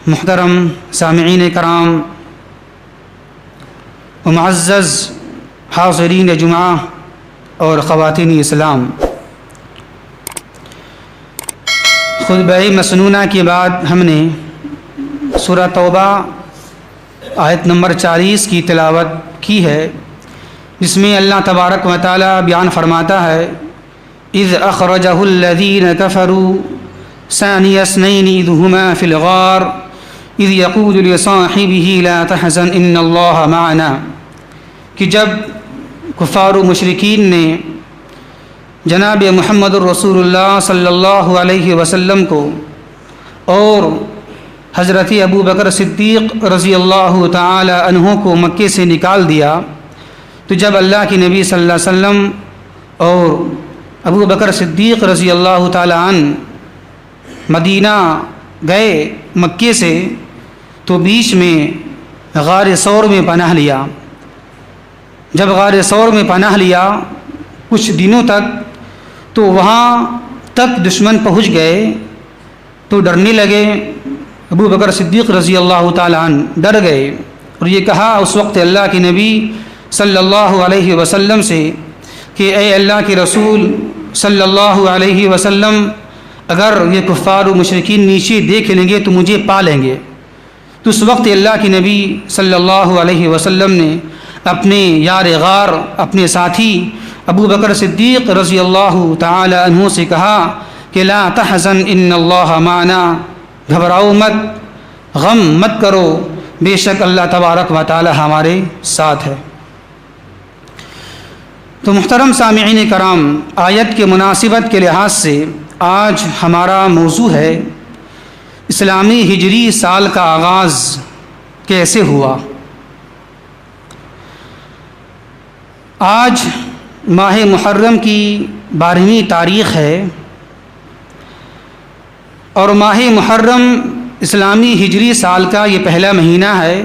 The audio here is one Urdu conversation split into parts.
محترم سامعین کرام و معزز حاضرین جمعہ اور خواتین اسلام، خطبہ مسنونہ کے بعد ہم نے سورہ توبہ آیت نمبر 40 کی تلاوت کی ہے، جس میں اللہ تبارک و تعالی بیان فرماتا ہے اذ اخرجہ الذین کفروا ثانی اثنین اذ ہما فی الغار اذ یقول لصاحبہ لا تحزن ان اللہ معنا، کہ جب کفار و مشرکین نے جناب محمد الرسول اللہ صلی اللہ علیہ وسلم کو اور حضرت ابو بکر صدیق رضی اللہ تعالی عنہ کو مکے سے نکال دیا، تو جب اللہ کے نبی صلی اللہ علیہ وسلم اور ابو بکر صدیق رضی اللہ تعالی عنہ مدینہ گئے مکے سے، تو بیچ میں غار ثور میں پناہ لیا۔ جب غار ثور میں پناہ لیا کچھ دنوں تک، تو وہاں تک دشمن پہنچ گئے تو ڈرنے لگے۔ ابو بکر صدیق رضی اللہ تعالی عنہ ڈر گئے اور یہ کہا اس وقت اللہ کے نبی صلی اللہ علیہ وسلم سے کہ اے اللہ کے رسول صلی اللہ علیہ وسلم، اگر یہ کفار و مشرکین نیچے دیکھ لیں گے تو مجھے پا لیں گے۔ تو اس وقت اللہ کے نبی صلی اللہ علیہ وسلم نے اپنے یار غار، اپنے ساتھی ابو بکر صدیق رضی اللہ تعالی عنہ سے کہا کہ لا تحزن ان اللہ معنا، گھبراؤ مت، غم مت کرو، بے شک اللہ تبارک و تعالی ہمارے ساتھ ہے۔ تو محترم سامعین کرام، آیت کے مناسبت کے لحاظ سے آج ہمارا موضوع ہے اسلامی ہجری سال کا آغاز کیسے ہوا۔ آج ماہ محرم کی 12ویں تاریخ ہے اور ماہ محرم اسلامی ہجری سال کا یہ پہلا مہینہ ہے،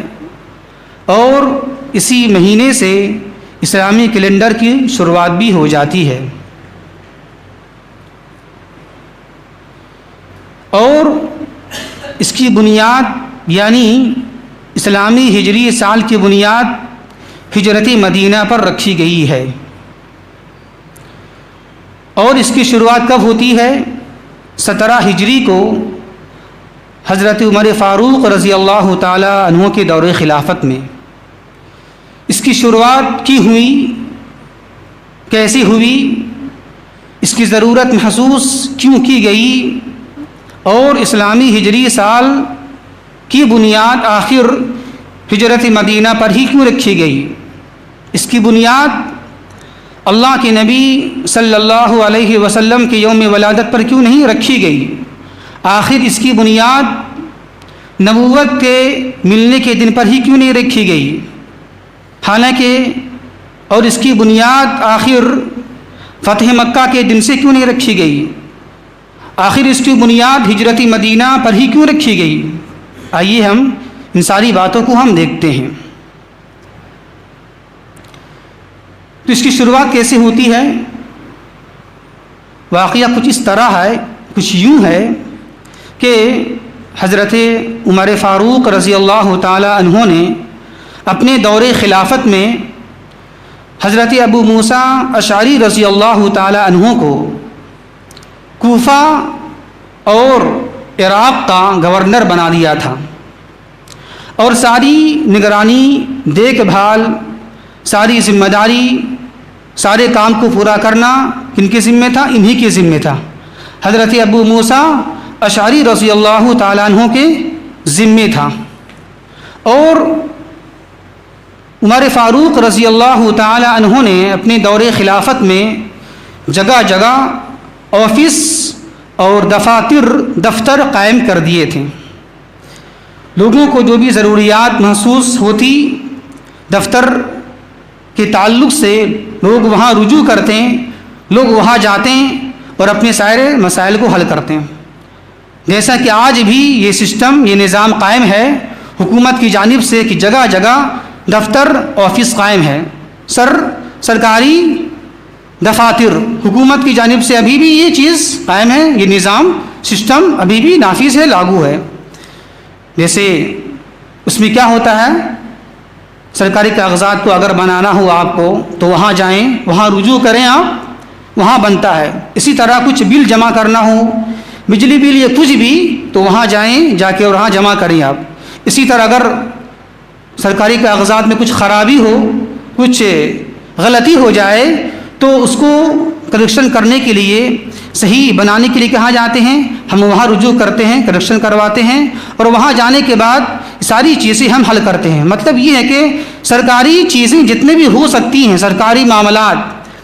اور اسی مہینے سے اسلامی کیلنڈر کی شروعات بھی ہو جاتی ہے۔ اور اس کی بنیاد یعنی اسلامی ہجری سال کی بنیاد ہجرت مدینہ پر رکھی گئی ہے۔ اور اس کی شروعات کب ہوتی ہے؟ 17 ہجری کو حضرت عمر فاروق رضی اللہ تعالی عنہ کے دور خلافت میں اس کی شروعات کی ہوئی۔ کیسی ہوئی؟ اس کی ضرورت محسوس کیوں کی گئی؟ اور اسلامی ہجری سال کی بنیاد آخر ہجرت مدینہ پر ہی کیوں رکھی گئی؟ اس کی بنیاد اللہ کے نبی صلی اللہ علیہ وسلم کے یوم ولادت پر کیوں نہیں رکھی گئی؟ آخر اس کی بنیاد نبوت کے ملنے کے دن پر ہی کیوں نہیں رکھی گئی؟ حالانکہ اور اس کی بنیاد آخر فتح مکہ کے دن سے کیوں نہیں رکھی گئی؟ آخر اس کی بنیاد ہجرت مدینہ پر ہی کیوں رکھی گئی؟ آئیے ہم ان ساری باتوں کو ہم دیکھتے ہیں۔ تو اس کی شروعات کیسے ہوتی ہے؟ واقعہ کچھ اس طرح ہے، کچھ یوں ہے کہ حضرت عمر فاروق رضی اللہ تعالی عنہ نے اپنے دور خلافت میں حضرت ابو موسیٰ اشعری رضی اللہ تعالی عنہ کو کوفہ اور عراق کا گورنر بنا دیا تھا، اور ساری نگرانی، دیکھ بھال، ساری ذمہ داری، سارے کام کو پورا کرنا کن کے ذمہ تھا؟ انہی کے ذمہ تھا، حضرت ابو موسیٰ اشعری رضی اللہ تعالیٰ عنہ کے ذمہ تھا۔ اور عمر فاروق رضی اللہ تعالیٰ عنہ نے اپنے دور خلافت میں جگہ جگہ آفس اور دفتر قائم کر دیے تھے۔ لوگوں کو جو بھی ضروریات محسوس ہوتی دفتر کے تعلق سے، لوگ وہاں رجوع کرتے ہیں، لوگ وہاں جاتے ہیں اور اپنے سارے مسائل کو حل کرتے ہیں۔ جیسا کہ آج بھی یہ سسٹم، یہ نظام قائم ہے حکومت کی جانب سے کہ جگہ جگہ دفتر آفس قائم ہے، سرکاری دفاتر حکومت کی جانب سے ابھی بھی یہ چیز قائم ہے، یہ نظام سسٹم ابھی بھی نافذ ہے، لاگو ہے۔ جیسے اس میں کیا ہوتا ہے، سرکاری کاغذات کو اگر بنانا ہو آپ کو تو وہاں جائیں، وہاں رجوع کریں آپ، وہاں بنتا ہے۔ اسی طرح کچھ بل جمع کرنا ہو، بجلی بل یا کچھ بھی، تو وہاں جائیں، جا کے اور وہاں جمع کریں آپ۔ اسی طرح اگر سرکاری کاغذات میں کچھ خرابی ہو، کچھ غلطی ہو جائے تو اس کو کریکشن کرنے کے لیے، صحیح بنانے کے لیے کہاں جاتے ہیں، ہم وہاں رجوع کرتے ہیں، کریکشن کرواتے ہیں، اور وہاں جانے کے بعد ساری چیزیں ہم حل کرتے ہیں۔ مطلب یہ ہے کہ سرکاری چیزیں جتنے بھی ہو سکتی ہیں، سرکاری معاملات،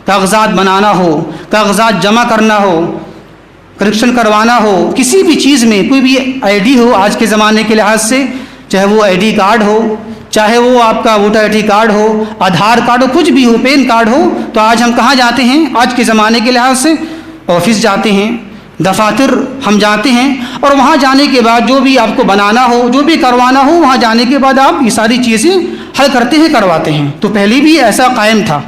کاغذات بنانا ہو، کاغذات جمع کرنا ہو، کریکشن کروانا ہو، کسی بھی چیز میں کوئی بھی آئی ڈی ہو آج کے زمانے کے لحاظ سے، چاہے وہ آئی ڈی کارڈ ہو، چاہے وہ آپ کا ووٹر آئی ڈی کارڈ ہو، آدھار کارڈ ہو، کچھ بھی ہو، پین کارڈ ہو، تو آج ہم کہاں جاتے ہیں، آج کے زمانے کے لحاظ سے آفس جاتے ہیں، دفاتر ہم جاتے ہیں، اور وہاں جانے کے بعد جو بھی آپ کو بنانا ہو، جو بھی کروانا ہو، وہاں جانے کے بعد آپ یہ ساری چیزیں حل کرتے ہیں، کرواتے ہیں۔ تو پہلے بھی ایسا قائم تھا،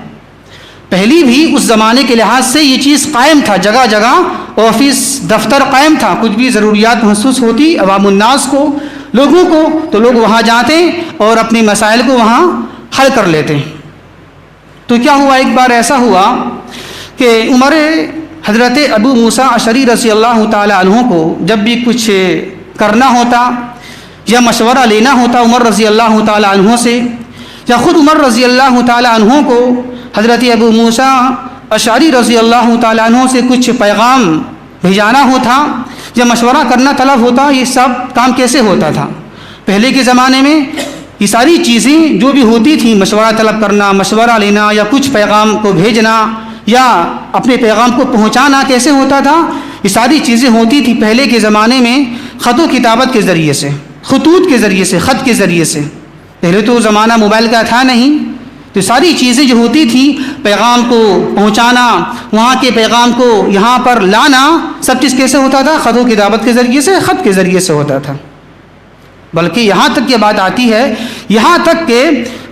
پہلی بھی اس زمانے کے لحاظ سے یہ چیز قائم تھا، جگہ جگہ آفس دفتر قائم تھا۔ کچھ بھی ضروریات محسوس ہوتی عوام الناس کو، لوگوں کو، تو لوگ وہاں جاتے اور اپنے مسائل کو وہاں حل کر لیتے۔ تو کیا ہوا، ایک بار ایسا ہوا کہ حضرت ابو موسیٰ اشعری رضی اللہ تعالی عنہ کو جب بھی کچھ کرنا ہوتا یا مشورہ لینا ہوتا عمر رضی اللہ تعالی عنہ سے، یا خود عمر رضی اللہ تعالی عنہ کو حضرت ابو موسیٰ اشعری رضی اللہ تعالی عنہ سے کچھ پیغام بھیجانا ہوتا یا مشورہ کرنا طلب ہوتا، یہ سب کام کیسے ہوتا تھا؟ پہلے کے زمانے میں یہ ساری چیزیں جو بھی ہوتی تھیں، مشورہ طلب کرنا، مشورہ لینا، یا کچھ پیغام کو بھیجنا یا اپنے پیغام کو پہنچانا کیسے ہوتا تھا؟ یہ ساری چیزیں ہوتی تھیں پہلے کے زمانے میں خط و کتابت کے ذریعے سے، خطوط کے ذریعے سے، خط کے ذریعے سے۔ پہلے تو زمانہ موبائل کا تھا نہیں، تو ساری چیزیں جو ہوتی تھیں، پیغام کو پہنچانا، وہاں کے پیغام کو یہاں پر لانا، سب چیز کیسے ہوتا تھا؟ خط و کتابت کے ذریعے سے، خط کے ذریعے سے ہوتا تھا۔ بلکہ یہاں تک یہ بات آتی ہے، یہاں تک کہ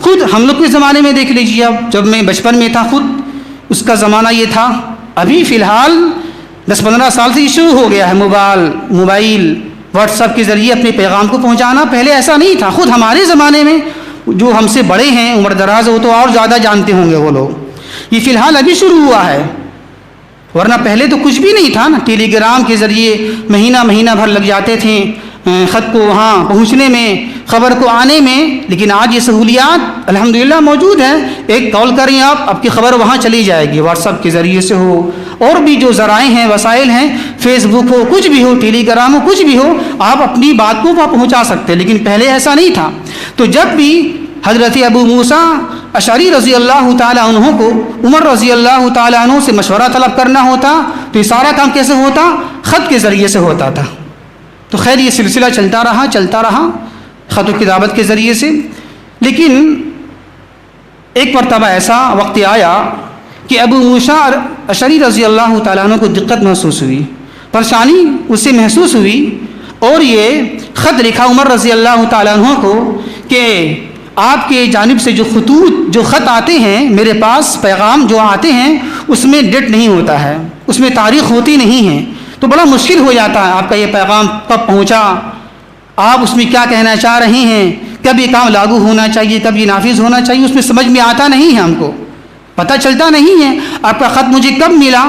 خود ہم لوگ کے زمانے میں دیکھ لیجیے، اب جب میں بچپن میں تھا خود اس کا زمانہ یہ تھا، ابھی فی الحال 10-15 سال سے یہ شروع ہو گیا ہے موبائل واٹس ایپ کے ذریعے اپنے پیغام کو پہنچانا۔ پہلے ایسا نہیں تھا، خود ہمارے زمانے میں جو ہم سے بڑے ہیں، عمر دراز، وہ تو اور زیادہ جانتے ہوں گے وہ لوگ، یہ فی الحال ابھی شروع ہوا ہے، ورنہ پہلے تو کچھ بھی نہیں تھا نا۔ ٹیلی گرام کے ذریعے مہینہ بھر لگ جاتے تھے خط کو وہاں پہنچنے میں، خبر کو آنے میں، لیکن آج یہ سہولیات الحمدللہ موجود ہیں۔ ایک کال کریں آپ کی خبر وہاں چلی جائے گی، واٹس ایپ کے ذریعے سے ہو، اور بھی جو ذرائع ہیں، وسائل ہیں، فیس بک ہو، کچھ بھی ہو، ٹیلی گرام ہو، کچھ بھی ہو، آپ اپنی بات کو وہاں پہنچا سکتے، لیکن پہلے ایسا نہیں تھا۔ تو جب بھی حضرت ابو موسیٰ اشعری رضی اللہ تعالی عنہ کو عمر رضی اللہ تعالی عنہ سے مشورہ طلب کرنا ہوتا تو یہ سارا کام کیسے ہوتا؟ خط کے ذریعے سے ہوتا تھا۔ تو خیر یہ سلسلہ چلتا رہا خط و کتابت کے ذریعے سے، لیکن ایک مرتبہ ایسا وقت آیا کہ ابو موسیٰ اشعری رضی اللہ تعالیٰ عنہ کو دقت محسوس ہوئی، پریشانی اس سے محسوس ہوئی، اور یہ خط لکھا عمر رضی اللہ تعالیٰ عنہ کو کہ آپ کے جانب سے جو خط آتے ہیں میرے پاس، پیغام جو آتے ہیں، اس میں ڈیٹ نہیں ہوتا ہے، اس میں تاریخ ہوتی نہیں ہے، تو بڑا مشکل ہو جاتا ہے آپ کا یہ پیغام کب پہنچا، آپ اس میں کیا کہنا چاہ رہے ہیں، کب یہ کام لاگو ہونا چاہیے، کب یہ نافذ ہونا چاہیے، اس میں سمجھ میں آتا نہیں ہے، ہم کو پتہ چلتا نہیں ہے آپ کا خط مجھے کب ملا،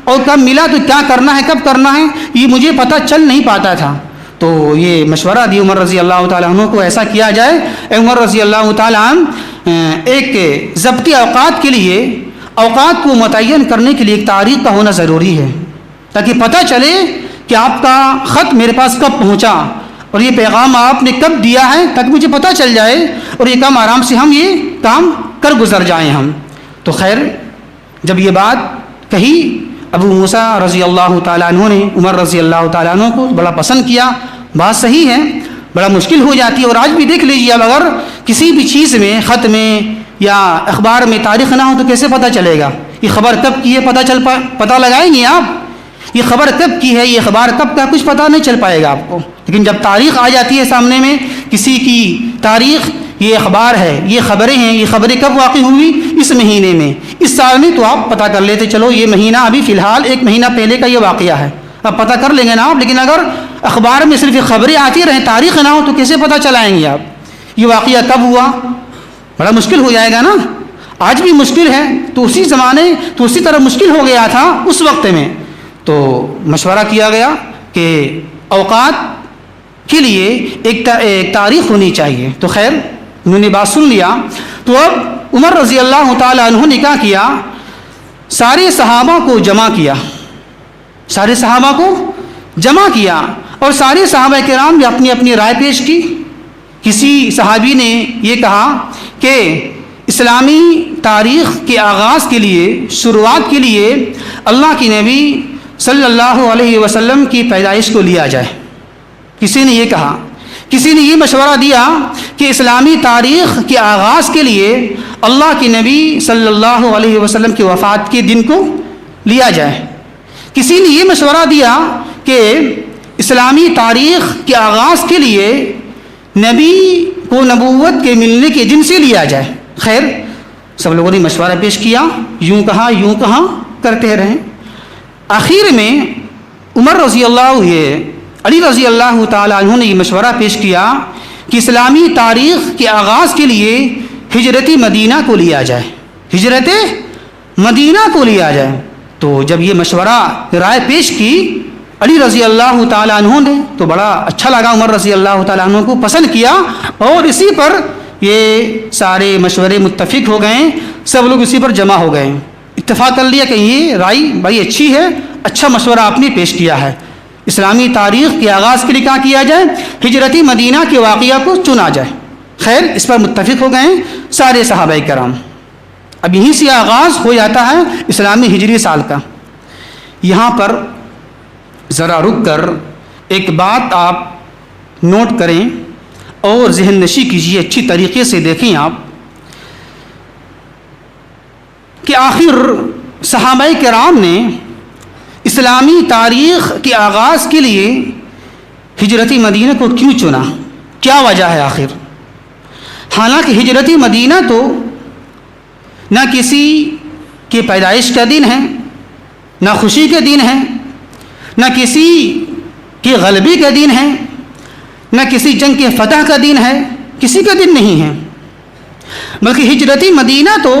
اور کب ملا تو کیا کرنا ہے، کب کرنا ہے، یہ مجھے پتہ چل نہیں پاتا تھا۔ تو یہ مشورہ دی عمر رضی اللہ تعالیٰ عنہ کو، ایسا کیا جائے اے عمر رضی اللہ تعالیٰ عنہ، ایک ضبطی اوقات کے لیے، اوقات کو متعین کرنے کے لیے ایک تاریخ کا ہونا ضروری ہے، تاکہ پتہ چلے کہ آپ کا خط میرے پاس کب پہنچا اور یہ پیغام آپ نے کب دیا ہے، تاکہ مجھے پتہ چل جائے اور یہ کام آرام سے ہم یہ کام کر گزر جائیں ہم۔ تو خیر جب یہ بات کہی، ابو موسیٰ رضی اللہ تعالیٰ عنہ نے عمر رضی اللہ تعالیٰ عنہ کو بڑا پسند کیا، بات صحیح ہے، بڑا مشکل ہو جاتی ہے، اور آج بھی دیکھ لیجیے، اب اگر کسی بھی چیز میں، خط میں یا اخبار میں تاریخ نہ ہو تو کیسے پتہ چلے گا؟ یہ خبر کب کی ہے پتہ لگائیں گے آپ، یہ خبر کب کی ہے، یہ اخبار کب کا، کچھ پتہ نہیں چل پائے گا آپ کو۔ لیکن جب تاریخ آ جاتی ہے سامنے میں، کسی کی تاریخ، یہ اخبار ہے، یہ خبریں ہیں، یہ خبریں کب واقع ہوئی، اس مہینے میں، اس سال میں، تو آپ پتہ کر لیتے، چلو یہ مہینہ ابھی فی الحال 1 مہینہ پہلے کا یہ واقعہ ہے، اب پتہ کر لیں گے نا آپ، لیکن اگر اخبار میں صرف خبریں آتی رہیں، تاریخ نہ ہو، تو کیسے پتہ چلائیں گے آپ یہ واقعہ کب ہوا؟ بڑا مشکل ہو جائے گا نا. آج بھی مشکل ہے، تو اسی زمانے تو اسی طرح مشکل ہو گیا تھا اس وقت میں. تو مشورہ کیا گیا کہ اوقات کے لیے ایک تاریخ ہونی چاہیے. تو خیر انہوں نے بات سن لیا. تو اب عمر رضی اللہ تعالی عنہ نے کیا کیا، سارے صحابہ کو جمع کیا، سارے صحابہ کو جمع کیا، اور سارے صحابہ کرام نے اپنی اپنی رائے پیش کی. کسی صحابی نے یہ کہا کہ اسلامی تاریخ کے آغاز کے لیے، شروعات کے لیے اللہ کے نبی صلی اللہ علیہ وسلم کی پیدائش کو لیا جائے. کسی نے یہ کہا، کسی نے یہ مشورہ دیا کہ اسلامی تاریخ کے آغاز کے لیے اللہ کے نبی صلی اللہ علیہ وسلم کی وفات کے دن کو لیا جائے. کسی نے یہ مشورہ دیا کہ اسلامی تاریخ کے آغاز کے لیے نبی کو نبوت کے ملنے کے دن سے لیا جائے. خیر سب لوگوں نے مشورہ پیش کیا، یوں کہا کرتے رہیں. آخر میں علی رضی اللہ تعالیٰ عنہ نے یہ مشورہ پیش کیا کہ اسلامی تاریخ کے آغاز کے لیے ہجرت مدینہ کو لیا جائے، ہجرت مدینہ کو لیا جائے. تو جب یہ مشورہ رائے پیش کی علی رضی اللہ تعالیٰ عنہ نے، تو بڑا اچھا لگا، عمر رضی اللہ تعالیٰ عنہ کو پسند کیا، اور اسی پر یہ سارے مشورے متفق ہو گئے. سب لوگ اسی پر جمع ہو گئے، اتفاق کر لیا کہ یہ رائے بھائی اچھی ہے، اچھا مشورہ آپ نے پیش کیا ہے. اسلامی تاریخ کے آغاز کے لیے کیا کیا جائے، ہجرت مدینہ کے واقعہ کو چنا جائے. خیر اس پر متفق ہو گئے سارے صحابہ کرام. اب یہیں سے آغاز ہو جاتا ہے اسلامی ہجری سال کا. یہاں پر ذرا رک کر ایک بات آپ نوٹ کریں اور ذہن نشی کیجیے، اچھی طریقے سے دیکھیں آپ کہ آخر صحابہ کرام نے اسلامی تاریخ کے آغاز کے لیے ہجرت مدینہ کو کیوں چنا، کیا وجہ ہے آخر؟ حالانکہ ہجرت مدینہ تو نہ کسی کے پیدائش کا دن ہے، نہ خوشی کے دن ہے، نہ کسی کے غلبے کا دن ہے، نہ کسی جنگ کے فتح کا دن ہے، کسی کا دن نہیں ہے. بلکہ ہجرت مدینہ تو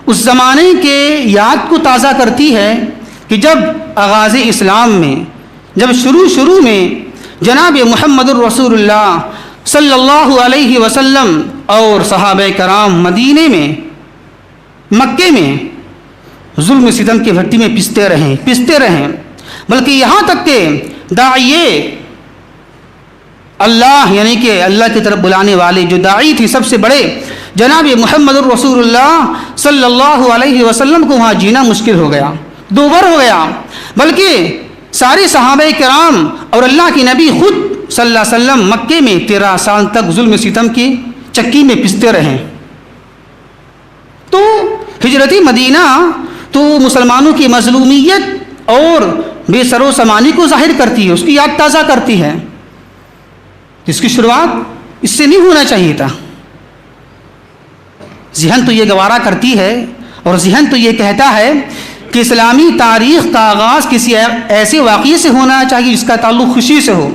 اس زمانے کے یاد کو تازہ کرتی ہے کہ جب آغاز اسلام میں، جب شروع میں جناب محمد الرسول اللہ صلی اللہ علیہ وسلم اور صحابہ کرام مدینے میں، مکے میں ظلم و ستم کی بھٹی میں پستے رہیں، بلکہ یہاں تک کہ داعیے اللہ، یعنی کہ اللہ کی طرف بلانے والے جو داعی تھی سب سے بڑے جناب محمد الرسول اللہ صلی اللہ علیہ وسلم کو وہاں جینا مشکل ہو گیا، دوبر ہو گیا. بلکہ سارے صحابہ کرام اور اللہ کے نبی خود صلی اللہ علیہ وسلم مکے میں 13 سال تک ظلم ستم کی چکی میں پستے رہیں. تو ہجرت مدینہ تو مسلمانوں کی مظلومیت اور بے سر و سامانی کو ظاہر کرتی ہے، اس کی یاد تازہ کرتی ہے. اس کی شروعات اس سے نہیں ہونا چاہیے تھا. ذہن تو یہ گوارا کرتی ہے اور ذہن تو یہ کہتا ہے کہ اسلامی تاریخ کا آغاز کسی ایسے واقعے سے ہونا چاہیے جس کا تعلق خوشی سے ہو،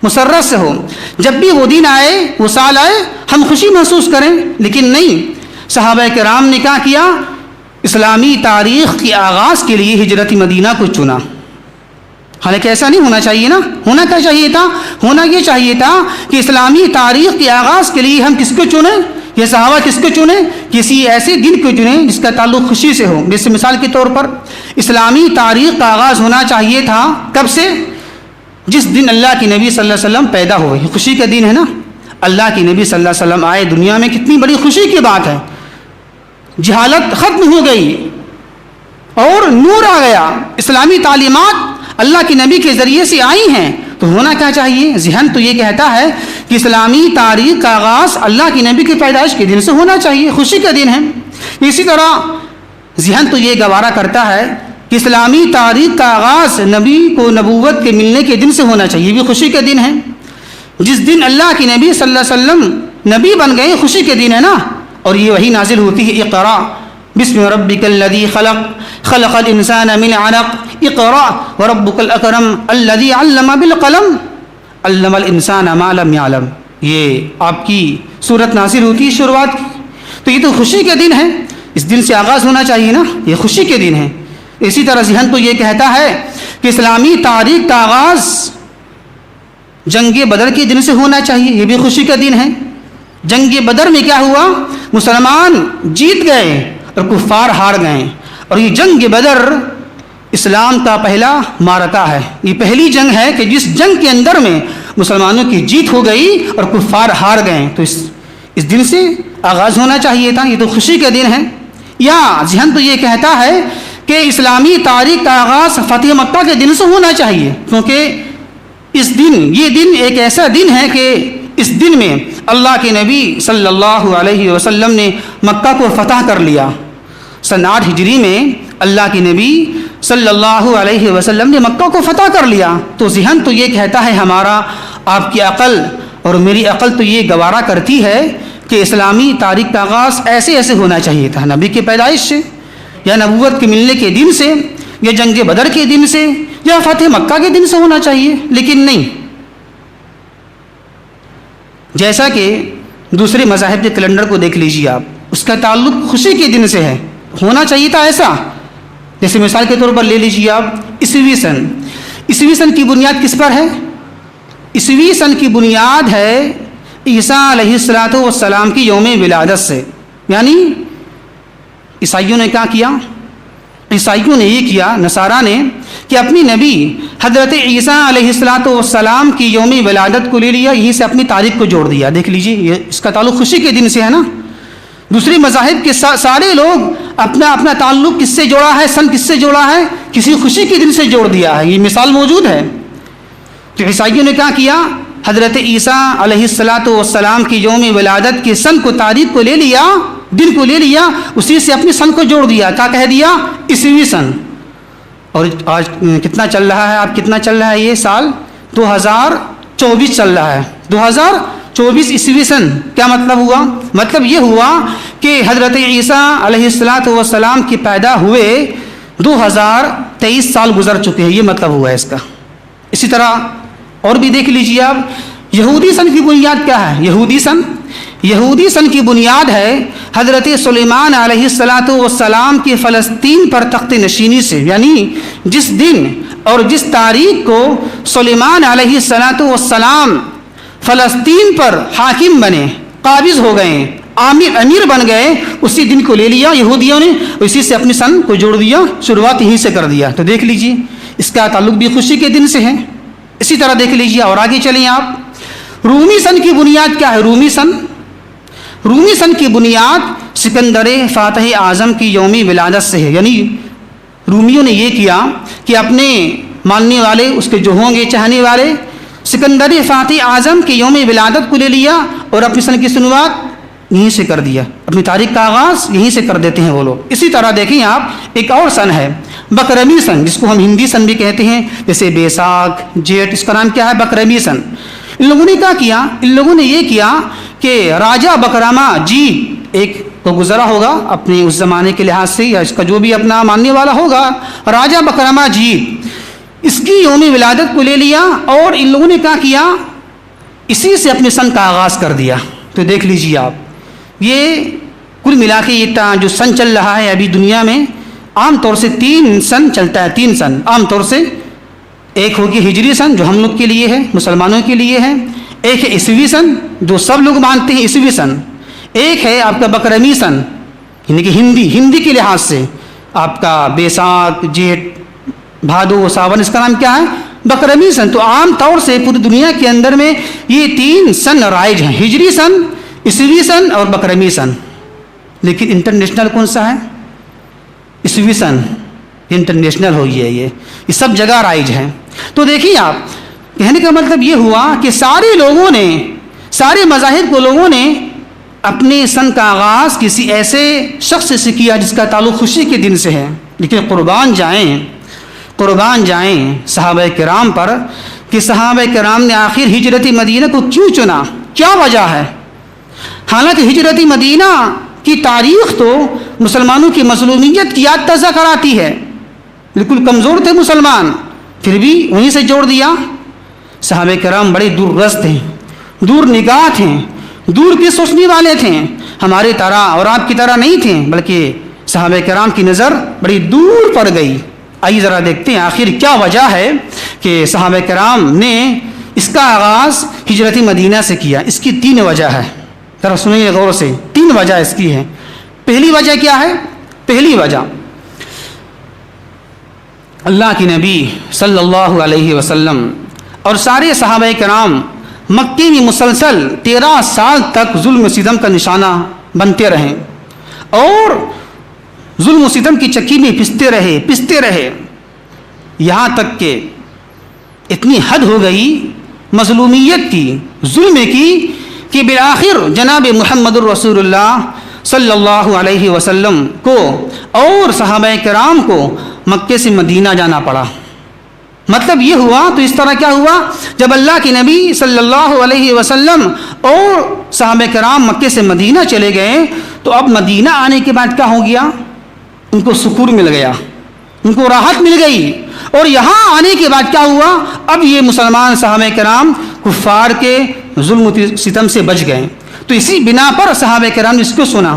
مسرت سے ہو. جب بھی وہ دن آئے، وہ سال آئے، ہم خوشی محسوس کریں. لیکن نہیں، صحابہ کرام نے کیا کیا، اسلامی تاریخ کے آغاز کے لیے ہجرت مدینہ کو چنا. حالانکہ ایسا نہیں ہونا چاہیے نا. ہونا کیا چاہیے تھا؟ ہونا یہ چاہیے تھا کہ اسلامی تاریخ کے آغاز کے لیے ہم کس کو چنیں؟ یہ صحابہ کس کو چنیں؟ کسی ایسے دن کو چنیں جس کا تعلق خوشی سے ہو. جیسے مثال کے طور پر اسلامی تاریخ کا آغاز ہونا چاہیے تھا کب سے؟ جس دن اللہ کے نبی صلی اللہ علیہ وسلم پیدا ہوئے. خوشی کا دن ہے نا. اللہ کے نبی صلی اللہ علیہ وسلم آئے دنیا میں، کتنی بڑی خوشی کی بات ہے. جہالت ختم ہو گئی اور نور آ گیا. اسلامی تعلیمات اللہ کے نبی کے ذریعے سے آئی ہیں. تو ہونا کیا چاہیے؟ ذہن تو یہ کہتا ہے کہ اسلامی تاریخ کا آغاز اللہ کے نبی کی پیدائش کے دن سے ہونا چاہیے، خوشی کا دن ہے. اسی طرح ذہن تو یہ گوارا کرتا ہے کہ اسلامی تاریخ کا آغاز نبی کو نبوت کے ملنے کے دن سے ہونا چاہیے، یہ بھی خوشی کا دن ہے. جس دن اللہ کے نبی صلی اللہ علیہ وسلم نبی بن گئے، خوشی کے دن ہے نا. اور یہ وہی نازل ہوتی ہے، اقرا بسم ربک الذی خلق خلق الانسان من علق اقرأ وربک الاکرم الذی علم بالقلم علم الانسان ما لم يعلم. یہ آپ کی صورت نازل ہوتی ہے شروعات کی. تو یہ تو خوشی کے دن ہے, اس دن سے آغاز ہونا چاہیے نا, یہ خوشی کے دن ہے. اسی طرح ذہن تو یہ کہتا ہے کہ اسلامی تاریخ کا آغاز جنگ بدر کے دن سے ہونا چاہیے, یہ بھی خوشی کا دن ہے. جنگ بدر میں کیا ہوا؟ مسلمان جیت گئے اور کفار ہار گئے. اور یہ جنگ بدر اسلام کا پہلا معرکہ ہے, یہ پہلی جنگ ہے کہ جس جنگ کے اندر میں مسلمانوں کی جیت ہو گئی اور کفار ہار گئے. تو اس دن سے آغاز ہونا چاہیے تھا, یہ تو خوشی کا دن ہے. یا ذہن تو یہ کہتا ہے کہ اسلامی تاریخ کا آغاز فتح مکہ کے دن سے ہونا چاہیے, کیونکہ یہ دن ایک ایسا دن ہے کہ اس دن میں اللہ کے نبی صلی اللہ علیہ وسلم نے مکہ کو فتح کر لیا. سن 8 ہجری میں اللہ کے نبی صلی اللہ علیہ وسلم نے مکہ کو فتح کر لیا. تو ذہن تو یہ کہتا ہے ہمارا, آپ کی عقل اور میری عقل تو یہ گوارا کرتی ہے کہ اسلامی تاریخ کا آغاز ایسے ہونا چاہیے تھا, نبی کی پیدائش سے, یا نبوت کے ملنے کے دن سے, یا جنگ بدر کے دن سے, یا فتح مکہ کے دن سے ہونا چاہیے. لیکن نہیں, جیسا کہ دوسرے مذاہب کے کیلنڈر کو دیکھ لیجیے آپ, اس کا تعلق خوشی کے دن سے ہے. ہونا چاہیے تھا ایسا. جیسے مثال کے طور پر لے لیجیے آپ عیسوی سن. عیسوی سن کی بنیاد کس پر ہے؟ عیسوی سن کی بنیاد ہے عیسیٰ علیہ السلام کی یوم ولادت سے. یعنی عیسائیوں نے کیا کیا؟ عیسائیوں نے یہ کیا, نصارہ نے, کہ اپنی نبی حضرت عیسیٰ علیہ السلام کی یوم ولادت کو لے لیا, یہیں سے اپنی تاریخ کو جوڑ دیا. دیکھ لیجیے, یہ اس کا تعلق خوشی کے دن سے ہے نا. دوسرے مذاہب کے سارے لوگ اپنا تعلق کس سے جوڑا ہے, سن کس سے جوڑا ہے, کسی خوشی کے دن سے جوڑ دیا ہے. یہ مثال موجود ہے. تو عیسائیوں نے کیا کیا؟ حضرت عیسیٰ علیہ السلام کی یوم ولادت کے سن کو, تاریخ کو لے لیا, دن کو لے لیا, اسی سے اپنی سن کو جوڑ دیا. کیا کہہ دیا؟ عیسوی سن. اور آج کتنا چل رہا ہے, آپ کتنا چل رہا ہے یہ سال؟ 2024 چل رہا ہے. 2024 عیسوی سن. کیا مطلب ہوا؟ مطلب یہ ہوا کہ حضرت عیسیٰ علیہ السلام کی پیدا ہوئے 2023 سال گزر چکے ہیں, یہ مطلب ہوا ہے اس کا. اسی طرح اور بھی دیکھ لیجیے آپ, یہودی سن کی بنیاد کیا ہے؟ یہودی سن کی بنیاد ہے حضرت سلیمان علیہ السلام کی فلسطین پر تخت نشینی سے. یعنی جس دن اور جس تاریخ کو سلیمان علیہ السلام فلسطین پر حاکم بنے, قابض ہو گئے, امیر بن گئے, اسی دن کو لے لیا یہودیوں نے, اسی سے اپنی سن کو جوڑ دیا, شروعات یہیں سے کر دیا. تو دیکھ لیجیے, اس کا تعلق بھی خوشی کے دن سے ہے. اسی طرح دیکھ لیجیے اور آگے چلیں آپ. رومی سن کی بنیاد کیا ہے؟ رومی سن کی بنیاد سکندر فاتح اعظم کی یوم ولادت سے ہے. یعنی رومیوں نے یہ کیا کہ اپنے ماننے والے, اس کے جو ہوں گے چاہنے والے, سکندر فاتح اعظم کی یوم ولادت کو لے لیا اور اپنی سن کی شروعات یہیں سے کر دیا, اپنی تاریخ کا آغاز یہیں سے کر دیتے ہیں وہ لوگ. اسی طرح دیکھیں آپ, ایک اور سن ہے بقرمی سن, جس کو ہم ہندی سن بھی کہتے ہیں, جیسے بیساکھ, جیٹھ, اس کا نام کیا ہے؟ بقرمی سن. ان لوگوں نے کیا کیا؟ ان لوگوں نے یہ کیا کہ راجہ بکراما جیت, ایک کو گزرا ہوگا اپنے اس زمانے کے لحاظ سے, یا اس کا جو بھی اپنا ماننے والا ہوگا, راجہ بکراما جیت, اس کی یوم ولادت کو لے لیا اور ان لوگوں نے کیا کیا؟ اسی سے اپنے سن کا آغاز کر دیا. تو دیکھ لیجیے آپ, یہ کل ملا کے یہ جو سن چل رہا ہے ابھی دنیا میں, عام طور سے 3 سن چلتا ہے. 3 سن عام طور سے, ایک ہوگی ہجری سن جو ہم لوگ کے لیے ہے, مسلمانوں کے لیے ہے. ایک ہے عیسوی سن جو سب لوگ مانتے ہیں عیسوی سن. ایک ہے آپ کا بقرمی سن, یعنی کہ ہندی کے لحاظ سے آپ کا بیساکھ, جیٹھ, بھادو, ساون, اس کا نام کیا ہے؟ بقرمی سن. تو عام طور سے پوری دنیا کے اندر میں یہ 3 سن رائج ہیں, ہجری سن, عیسوی سن اور بقرمی سن. لیکن انٹرنیشنل کون سا ہے؟ عیسوی سن انٹرنیشنل ہوئی ہے, یہ سب جگہ رائج ہے. تو دیکھیے آپ, کہنے کا مطلب یہ ہوا کہ سارے لوگوں نے, سارے مذاہب کو لوگوں نے اپنے سن کا آغاز کسی ایسے شخص سے کیا جس کا تعلق خوشی کے دن سے ہے. لیکن قربان جائیں صحابہ کرام پر کہ صحابہ کرام نے آخر ہجرت مدینہ کو کیوں چنا, کیا وجہ ہے؟ حالانکہ ہجرت مدینہ کی تاریخ تو مسلمانوں کی مظلومیت کی یاد تازہ کراتی ہے. بالکل کمزور تھے مسلمان، پھر بھی وہیں سے جوڑ دیا. صحابہ کرام بڑے دور رست تھے، دور نگاہ تھے، دور کی سوچنے والے تھے. ہمارے طرح اور آپ کی طرح نہیں تھے، بلکہ صحابہ کرام کی نظر بڑی دور پڑ گئی. آئیے ذرا دیکھتے ہیں آخر کیا وجہ ہے کہ صحابہ کرام نے اس کا آغاز ہجرت مدینہ سے کیا. اس کی 3 وجہ ہے، ذرا سنیے غور سے. 3 وجہ اس کی ہے. پہلی وجہ کیا ہے؟ پہلی وجہ اللہ کے نبی صلی اللہ علیہ وسلم اور سارے صحابہ کرام مکے میں مسلسل 13 سال تک ظلم و ستم کا نشانہ بنتے رہے اور ظلم و ستم کی چکی میں پستے رہے یہاں تک کہ اتنی حد ہو گئی مظلومیت کی، ظلم کی، کہ بالآخر جناب محمد الرسول اللہ صلی اللہ علیہ وسلم کو اور صحابہ کرام کو مکے سے مدینہ جانا پڑا. مطلب یہ ہوا، تو اس طرح کیا ہوا، جب اللہ کے نبی صلی اللہ علیہ وسلم اور صحابہ کرام مکے سے مدینہ چلے گئے تو اب مدینہ آنے کے بعد کیا ہو گیا؟ ان کو سکون مل گیا، ان کو راحت مل گئی. اور یہاں آنے کے بعد کیا ہوا؟ اب یہ مسلمان صحابہ کرام کفار کے ظلم و ستم سے بچ گئے. تو اسی بنا پر صحابہ کرام نے اس کو سنا.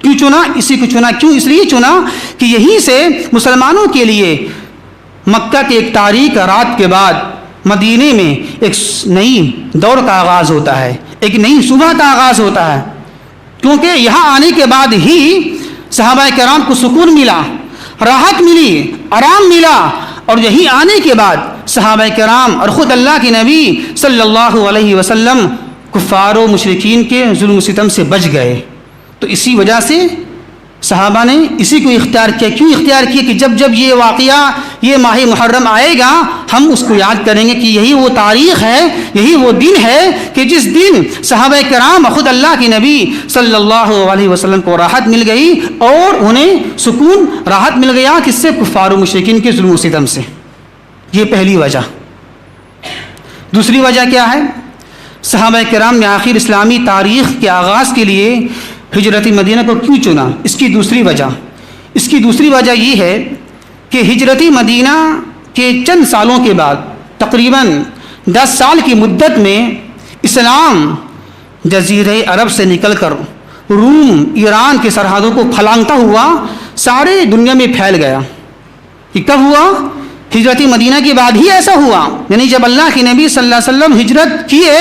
کیوں چنا؟ اسی کو چنا. کیوں؟ اس لیے چنا کہ یہیں سے مسلمانوں کے لیے مکہ کے ایک تاریک رات کے بعد مدینے میں ایک نئی دور کا آغاز ہوتا ہے، ایک نئی صبح کا آغاز ہوتا ہے. کیونکہ یہاں آنے کے بعد ہی صحابہ کرام کو سکون ملا، راحت ملی، آرام ملا. اور یہی آنے کے بعد صحابہ کرام اور خود اللہ کے نبی صلی اللہ علیہ وسلم کفار و مشرکین کے ظلم و ستم سے بچ گئے. تو اسی وجہ سے صحابہ نے اسی کو اختیار کیا. کیوں اختیار کیا؟ کہ جب جب یہ واقعہ، یہ ماہ محرم آئے گا ہم اس کو یاد کریں گے کہ یہی وہ تاریخ ہے، یہی وہ دن ہے کہ جس دن صحابہ کرام خود اللہ کے نبی صلی اللہ علیہ وسلم کو راحت مل گئی اور انہیں سکون، راحت مل گیا کس سے؟ کفار و مشرکین کے ظلم و ستم سے. یہ پہلی وجہ. دوسری وجہ کیا ہے؟ صحابہ کرام نے آخر اسلامی تاریخ کے آغاز کے لیے ہجرت مدینہ کو کیوں چنا؟ اس کی دوسری وجہ یہ ہے کہ ہجرت مدینہ کے چند سالوں کے بعد، تقریباً 10 سال کی مدت میں، اسلام جزیرہ عرب سے نکل کر روم، ایران کی سرحدوں کو پھلانگتا ہوا سارے دنیا میں پھیل گیا. یہ کب ہوا؟ ہجرت مدینہ کے بعد ہی ایسا ہوا. یعنی جب اللہ کے نبی صلی اللہ علیہ وسلم ہجرت کیے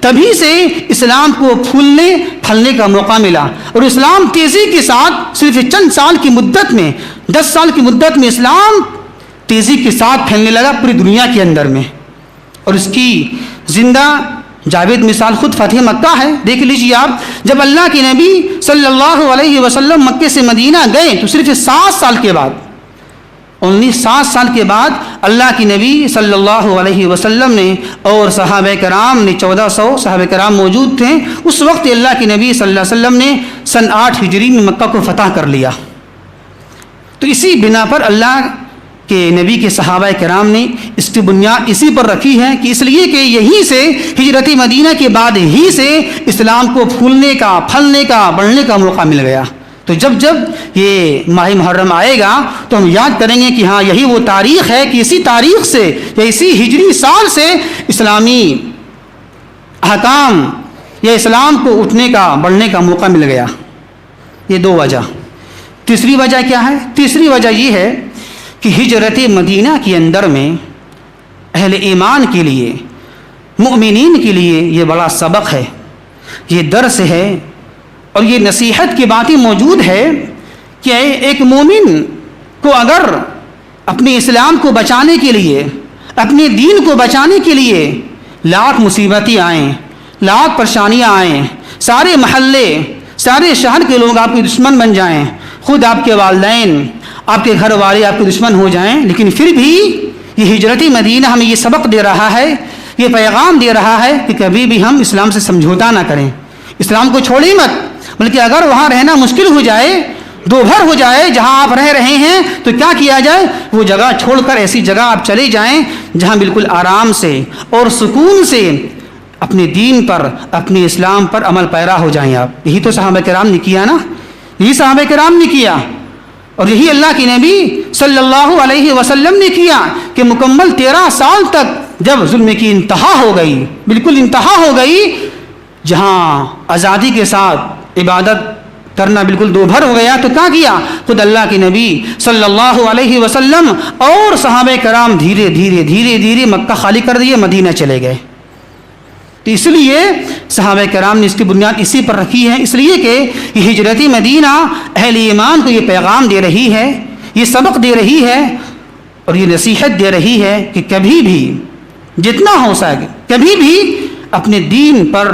تبھی سے اسلام کو پھولنے پھلنے کا موقع ملا. اور اسلام تیزی کے ساتھ صرف چند سال کی مدت میں، 10 سال کی مدت میں اسلام تیزی کے ساتھ پھیلنے لگا پوری دنیا کے اندر میں. اور اس کی زندہ جاوید مثال خود فتح مکہ ہے. دیکھ لیجیے آپ، جب اللہ کے نبی صلی اللہ علیہ وسلم مکے سے مدینہ گئے تو صرف 7 سال کے بعد، 7 سال کے بعد اللہ کی نبی صلی اللہ علیہ وسلم نے اور صحابہ کرام نے 1400 صحابہ کرام موجود تھے اس وقت، اللہ کے نبی صلی اللہ علیہ وسلم نے سن 8 ہجری میں مکہ کو فتح کر لیا. تو اسی بنا پر اللہ کے نبی کے صحابہ کرام نے اس کی بنیاد اسی پر رکھی ہے کہ اس لیے کہ یہیں سے ہجرت مدینہ کے بعد ہی سے اسلام کو پھولنے کا، پھلنے کا، بڑھنے کا موقع مل گیا. تو جب جب یہ ماہ محرم آئے گا تو ہم یاد کریں گے کہ ہاں یہی وہ تاریخ ہے کہ اسی تاریخ سے یا اسی ہجری سال سے اسلامی احکام یا اسلام کو اٹھنے کا، بڑھنے کا موقع مل گیا. یہ 2 وجہ. تیسری وجہ کیا ہے؟ تیسری وجہ یہ ہے کہ ہجرت مدینہ کے اندر میں اہل ایمان کے لیے، مؤمنین کے لیے یہ بڑا سبق ہے، یہ درس ہے اور یہ نصیحت کی باتیں موجود ہے کہ ایک مومن کو اگر اپنے اسلام کو بچانے کے لیے، اپنے دین کو بچانے کے لیے لاکھ مصیبتیں آئیں، لاکھ پریشانیاں آئیں، سارے محلے، سارے شہر کے لوگ آپ کے دشمن بن جائیں، خود آپ کے والدین، آپ کے گھر والے آپ کے دشمن ہو جائیں، لیکن پھر بھی یہ ہجرت مدینہ ہمیں یہ سبق دے رہا ہے، یہ پیغام دے رہا ہے کہ کبھی بھی ہم اسلام سے سمجھوتا نہ کریں، اسلام کو چھوڑیں مت، بلکہ اگر وہاں رہنا مشکل ہو جائے، دوبھر ہو جائے جہاں آپ رہ رہے ہیں تو کیا کیا جائے؟ وہ جگہ چھوڑ کر ایسی جگہ آپ چلے جائیں جہاں بالکل آرام سے اور سکون سے اپنے دین پر، اپنے اسلام پر عمل پیرا ہو جائیں آپ. یہی تو صحابہ کرام نے کیا نا. یہی صحابہ کرام نے کیا اور یہی اللہ کے نبی صلی اللہ علیہ وسلم نے کیا کہ مکمل 13 سال تک جب ظلم کی انتہا ہو گئی، بالکل انتہا ہو گئی، جہاں آزادی کے ساتھ عبادت کرنا بالکل دوبھر ہو گیا، تو کیا کیا؟ خود اللہ کے نبی صلی اللہ علیہ وسلم اور صحابہ کرام دھیرے دھیرے دھیرے دھیرے مکہ خالی کر دیے، مدینہ چلے گئے۔ تو اس لیے صحابہ کرام نے اس کی بنیاد اسی پر رکھی ہے، اس لیے کہ یہ ہجرت مدینہ اہل ایمان کو یہ پیغام دے رہی ہے، یہ سبق دے رہی ہے اور یہ نصیحت دے رہی ہے کہ کبھی بھی جتنا ہو سکے کبھی بھی اپنے دین پر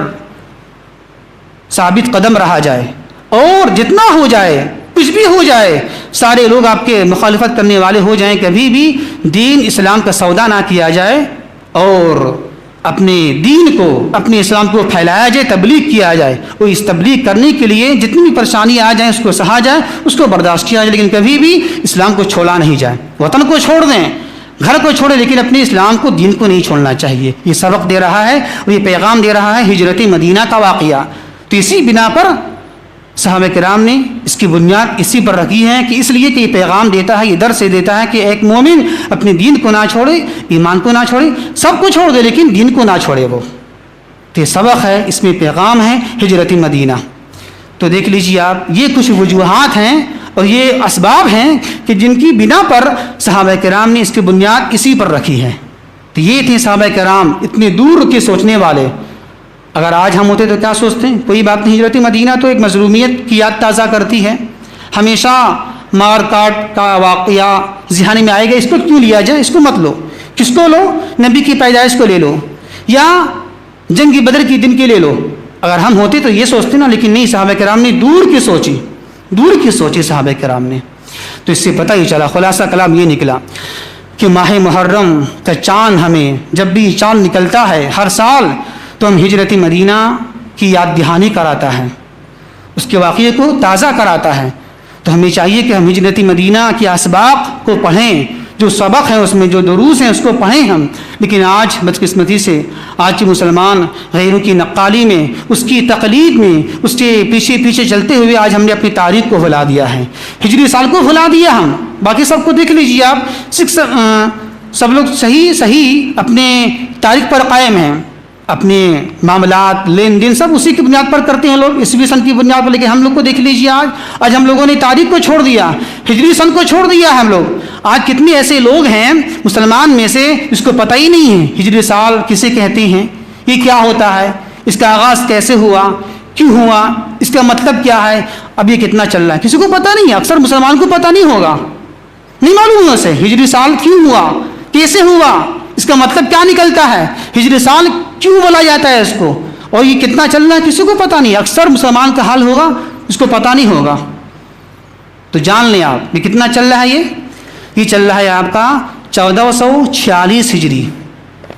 ثابت قدم رہا جائے، اور جتنا ہو جائے، کچھ بھی ہو جائے، سارے لوگ آپ کے مخالفت کرنے والے ہو جائیں، کبھی بھی دین اسلام کا سودا نہ کیا جائے اور اپنے دین کو، اپنے اسلام کو پھیلایا جائے، تبلیغ کیا جائے۔ وہ اس تبلیغ کرنے کے لیے جتنی بھی پریشانی آ جائیں اس کو سہا جائے، اس کو برداشت کیا جائے، لیکن کبھی بھی اسلام کو چھوڑا نہیں جائے۔ وطن کو چھوڑ دیں، گھر کو چھوڑے، لیکن اپنے اسلام کو، دین کو نہیں چھوڑنا چاہیے۔ یہ سبق دے رہا ہے اور یہ پیغام دے رہا ہے ہجرت مدینہ کا واقعہ۔ تو اسی بنا پر صحابہ کرام نے اس کی بنیاد اسی پر رکھی ہے کہ اس لیے کہ یہ پیغام دیتا ہے، یہ درس دیتا ہے کہ ایک مومن اپنے دین کو نہ چھوڑے، ایمان کو نہ چھوڑے، سب کو چھوڑ دے لیکن دین کو نہ چھوڑے۔ وہ تو یہ سبق ہے، اس میں پیغام ہے ہجرت مدینہ۔ تو دیکھ لیجیے آپ، یہ کچھ وجوہات ہیں اور یہ اسباب ہیں کہ جن کی بنا پر صحابہ کرام نے اس کی بنیاد اسی پر رکھی ہے۔ تو یہ تھے صحابہ کرام، اتنے دور کے سوچنے والے۔ اگر آج ہم ہوتے تو کیا سوچتے ہیں؟ کوئی بات نہیں، ہجرت مدینہ تو ایک مظلومیت کی یاد تازہ کرتی ہے، ہمیشہ مار کاٹ کا واقعہ ذہن میں آئے گا، اس کو کیوں لیا جائے، اس کو مت لو، کس کو لو؟ نبی کی پیدائش کو لے لو یا جنگ بدر کی دن کے لے لو۔ اگر ہم ہوتے تو یہ سوچتے نا، لیکن نہیں، صحابہ کرام نے دور کی سوچی، دور کی سوچی صحابہ کرام نے۔ تو اس سے پتہ ہی چلا، خلاصہ کلام یہ نکلا کہ ماہ محرم کا چاند، ہمیں جب بھی چاند نکلتا ہے ہر سال تو ہم ہجرت مدینہ کی یاد دہانی کراتا ہے، اس کے واقعے کو تازہ کراتا ہے۔ تو ہمیں چاہیے کہ ہم ہجرت مدینہ کے اسباق کو پڑھیں، جو سبق ہیں اس میں، جو دروس ہیں اس کو پڑھیں ہم۔ لیکن آج بدقسمتی سے آج کے مسلمان غیروں کی نقالی میں، اس کی تقلید میں، اس کے پیچھے پیچھے چلتے ہوئے آج ہم نے اپنی تاریخ کو بھلا دیا ہے، ہجری سال کو بھلا دیا ہم۔ باقی سب کو دیکھ لیجیے آپ، سب لوگ صحیح اپنے تاریخ پر قائم ہیں، اپنے معاملات، لین دین سب اسی کی بنیاد پر کرتے ہیں لوگ، عیسوی سن کی بنیاد پر۔ لیکن ہم لوگ کو دیکھ لیجیے آج ہم لوگوں نے تاریخ کو چھوڑ دیا، ہجری سن کو چھوڑ دیا ہے ہم لوگ۔ آج کتنے ایسے لوگ ہیں مسلمان میں سے جس کو پتہ ہی نہیں ہے ہجری سال کسے کہتے ہیں، یہ کیا ہوتا ہے، اس کا آغاز کیسے ہوا، کیوں ہوا، اس کا مطلب کیا ہے، اب یہ کتنا چل رہا ہے، کسی کو پتہ نہیں ہے۔ اکثر مسلمان کو پتہ نہیں ہوگا، نہیں معلوم اسے ہجری سال کیوں ہوا، کیسے ہوا، اس کا مطلب کیا نکلتا ہے، ہجری سال کیوں بولا جاتا ہے اس کو، اور یہ کتنا چل رہا ہے کسی کو پتہ نہیں۔ اکثر مسلمان کا حال ہوگا اس کو پتہ نہیں ہوگا۔ تو جان لیں آپ، یہ کتنا چل رہا ہے، یہ چل رہا ہے آپ کا 1446 ہجری۔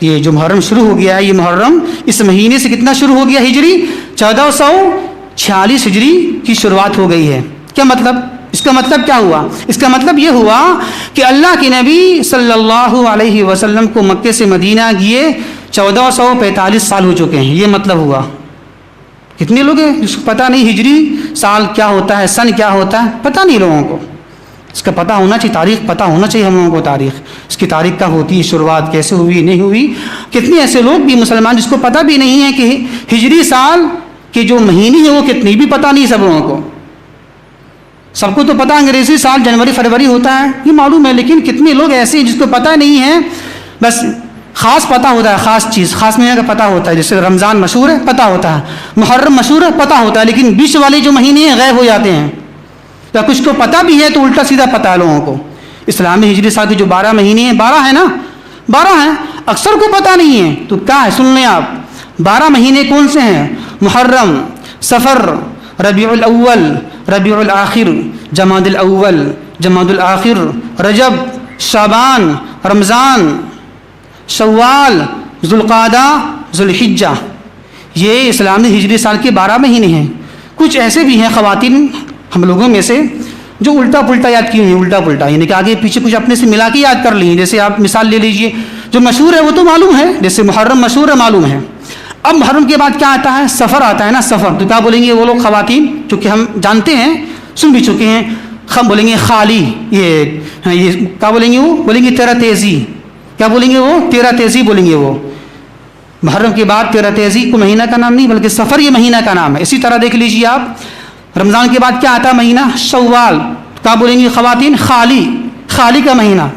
یہ جو محرم شروع ہو گیا ہے، یہ محرم اس مہینے سے کتنا شروع ہو گیا ہجری، 1446 ہجری کی شروعات ہو گئی ہے۔ کیا مطلب، اس کا مطلب کیا ہوا؟ اس کا مطلب یہ ہوا کہ اللہ کے نبی صلی اللہ علیہ وسلم کو مکے سے مدینہ گئے 1445 سال ہو چکے ہیں، یہ مطلب ہوا۔ کتنے لوگ ہیں جس کو پتہ نہیں ہجری سال کیا ہوتا ہے، سن کیا ہوتا ہے، پتہ نہیں لوگوں کو۔ اس کا پتہ ہونا چاہیے، تاریخ پتہ ہونا چاہیے ہم لوگوں کو، تاریخ اس کی تاریخ کب ہوتی ہے، شروعات کیسے ہوئی نہیں ہوئی۔ کتنے ایسے لوگ بھی مسلمان جس کو پتہ بھی نہیں ہے کہ ہجری سال کے جو مہینے ہیں وہ کتنے، بھی پتہ نہیں سب لوگوں کو۔ سب کو تو پتہ انگریزی سال جنوری فروری ہوتا ہے، یہ معلوم ہے، لیکن کتنے لوگ ایسے ہیں جس کو پتہ نہیں ہے، بس خاص پتہ ہوتا ہے، خاص چیز، خاص مہینے کا پتہ ہوتا ہے، جیسے رمضان مشہور ہے پتہ ہوتا ہے، محرم مشہور ہے پتہ ہوتا ہے، لیکن بیچ والے جو مہینے ہیں غائب ہو جاتے ہیں۔ یا کچھ کو پتہ بھی ہے تو الٹا سیدھا پتہ ہے لوگوں کو۔ اسلامی ہجری سال کے جو 12 مہینے ہیں، 12 ہے نا، 12 ہیں، اکثر کو پتہ نہیں ہے۔ تو کیا ہے، سن لیں آپ، 12 مہینے کون سے ہیں؟ محرم، صفر، ربیع الاول، ربیع الاخر، جمادی الاول، جمادی الاخر، رجب، شعبان، رمضان، شوال، ذوالقعدہ، ذوالحجہ۔ یہ اسلامی ہجری سال کے 12 مہینے ہیں۔ کچھ ایسے بھی ہیں خواتین ہم لوگوں میں سے جو الٹا پلٹا یاد کی ہوئی ہیں، الٹا پلٹا، یعنی کہ آگے پیچھے کچھ اپنے سے ملا کے یاد کر لی ہیں۔ جیسے آپ مثال لے لیجئے، جو مشہور ہے وہ تو معلوم ہے، جیسے محرم مشہور ہے، معلوم ہے۔ اب محرم کے بعد کیا آتا ہے؟ سفر آتا ہے نا، سفر۔ تو کیا بولیں گے وہ لوگ خواتین، چونکہ ہم جانتے ہیں سن بھی چکے ہیں. ہم بولیں گے خالی، یہ کیا بولیں گے؟ وہ بولیں گے تیرا تیزی. کیا بولیں گے وہ؟ تیرا تیزی بولیں گے وہ. محرم کے بعد تیرا تیزی کو مہینہ کا نام نہیں بلکہ سفر یہ مہینہ کا نام ہے. اسی طرح دیکھ لیجیے آپ رمضان کے بعد کیا آتا ہے مہینہ؟ شوال. کیا بولیں گی خواتین؟ خالی. خالی کا مہینہ.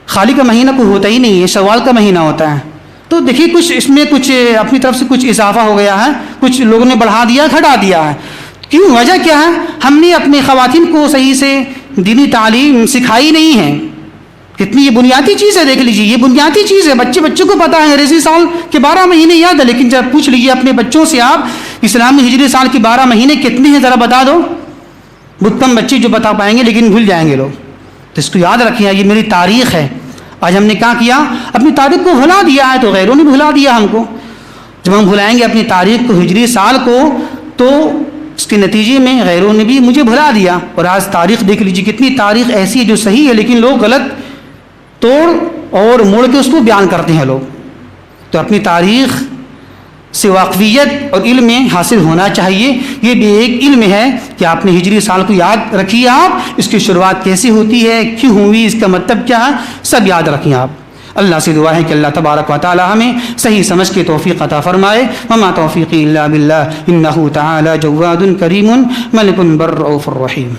خالی کا مہینہ کوئی ہوتا ہی نہیں ہے، شوال کا مہینہ ہوتا ہے. تو دیکھیے کچھ اس میں کچھ اپنی طرف سے کچھ اضافہ ہو گیا ہے، کچھ لوگوں نے بڑھا دیا، گھٹا دیا ہے. کیوں؟ وجہ کیا ہے؟ ہم نے اپنے خواتین کو صحیح سے دینی تعلیم سکھائی نہیں ہے. کتنی یہ بنیادی چیز ہے، دیکھ لیجیے یہ بنیادی چیز ہے. بچوں کو پتہ ہے انگریزی سال کے 12 مہینے یاد ہے، لیکن جب پوچھ لیجیے اپنے بچوں سے آپ اسلامی ہجری سال کے 12 مہینے کتنے ہیں ذرا بتا دو. بہت کم بچے جو بتا پائیں گے، لیکن بھول جائیں گے لوگ. تو اس کو یاد رکھیں، یہ میری تاریخ ہے. آج ہم نے کیا کیا؟ اپنی تاریخ کو بھلا دیا ہے، تو غیروں نے بھلا دیا ہم کو. جب ہم بھلائیں گے اپنی تاریخ کو، ہجری سال کو، تو اس کے نتیجے میں غیروں نے بھی مجھے بھلا دیا. اور آج تاریخ دیکھ لیجیے، کتنی تاریخ ایسی ہے جو صحیح ہے لیکن لوگ غلط توڑ اور موڑ کے اس کو بیان کرتے ہیں لوگ. تو اپنی تاریخ سے واقفیت اور علم حاصل ہونا چاہیے. یہ بھی ایک علم ہے کہ آپ نے ہجری سال کو یاد رکھیے. آپ اس کی شروعات کیسے ہوتی ہے، کیوں ہوئی، اس کا مطلب کیا ہے، سب یاد رکھیں آپ. اللہ سے دعا ہے کہ اللہ تبارک و تعالی ہمیں صحیح سمجھ کے توفیق عطا فرمائے. وما توفیقی الا باللہ انہ تعالی جواد کریم ملک بر رؤوف الرحیم.